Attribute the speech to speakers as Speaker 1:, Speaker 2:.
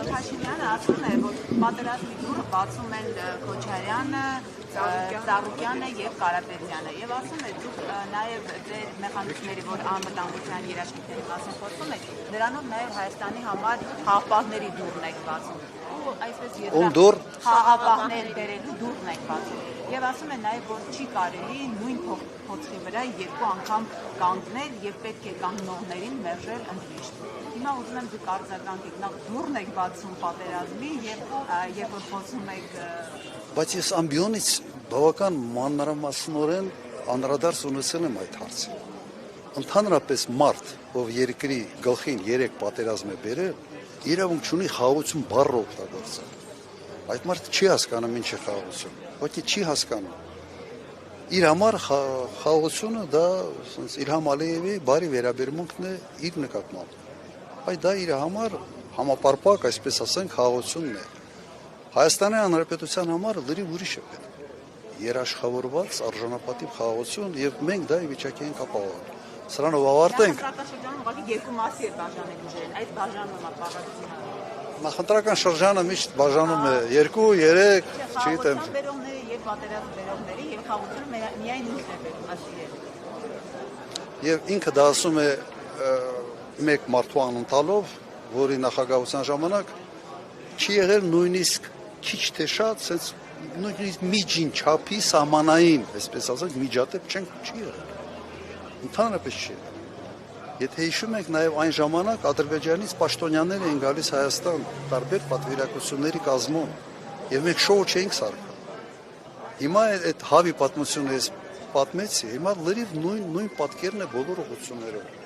Speaker 1: Նիկոլ Փաշինյանը ասում է, որ պատերազմի դուռը բացում են Քոչարյանը, Ծառուկյանը եւ Կարապետյանը եւ ասում է դուք նաեւ ձեր մեխանիզմների, որ անվտանգության երաշխիքների մասին խոսում եք, դրանով նաեւ Հայաստանի համար հաղթողների դուռն եք բացում։ Ու այսպես
Speaker 2: դուռ
Speaker 1: հաղթողներ բերելու դուռն եք բացում։ Եվ ասում է նաեւ, որ չի կարելի նույն փոքրի վրա երկու անգամ կանգնել եւ պետք է կանգնողներին մերժել ընդմիշտ։ Հիմա ուզում եմ դուք արձագանքեք, նախ դուռն եք բացում պատերազմի եւ երբ որ խոսում եք
Speaker 2: Բայց ես ամբիոնից բավական մանրամասնորեն անդրադարձ ունեցել եմ այդ հարցին։ Ընդհանրապես մարդ, ով երկրի գլխին 3 պատերազմ է բերել, իրավունք ունի խաղաղություն բառը օգտագործել։ Այդ մարդը չի հասկանում ինչ է խաղաղություն, ոչ չի հասկանում։ Իր համար խաղաղությունը դա Իլհամ Ալիևի բարի վերաբերմունքն է իր նկատմամբ։ Բայց դա իր համար համապարփակ, այսպես ասենք, խաղաղությունն է։ Հայաստանի Հանրապետության համար լրիվ ուրիշ է պետք։ Երաշխավորված արժանապատիվ խաղաղություն եւ մենք դա ի վիճակի ենք ապահովել։ Սրանով ավարտենք։
Speaker 1: Նախընտրական շրջանում ուղղակի երկու մասի է բաժանել ուժերին, այդ բաժանումը ապահովությունը։
Speaker 2: Նախընտրական շրջանը միշտ բաժանում է 2-3, չգիտեմ։
Speaker 1: Բերողները եւ պատերազմ բերողների եւ խաղաղությունը միայն ինքն է բերում ասիլել։
Speaker 2: Եվ ինքը դա ասում է մեկ մարդու անընտալով, որի նախագահության ժամանակ չի եղել նույնիսկ քիչ թե շատ, sense նույնիսկ միջին չափի սահմանային, այսպես ասած, միջադեպ չի եղել։ Ընդհանրապես չի։ Եթե հիշում եք, նաև այն ժամանակ Ադրբեջանից պաշտոնյաներ էին գալիս Հայաստան տարբեր պատվիրակությունների կազմում, եւ մենք շոու չէինք սարքել։ Հիմա այդ հավի պատմությունը ես պատմեցի, հիմա լրիվ նույն պատկերն է բոլոր ուղղություններով։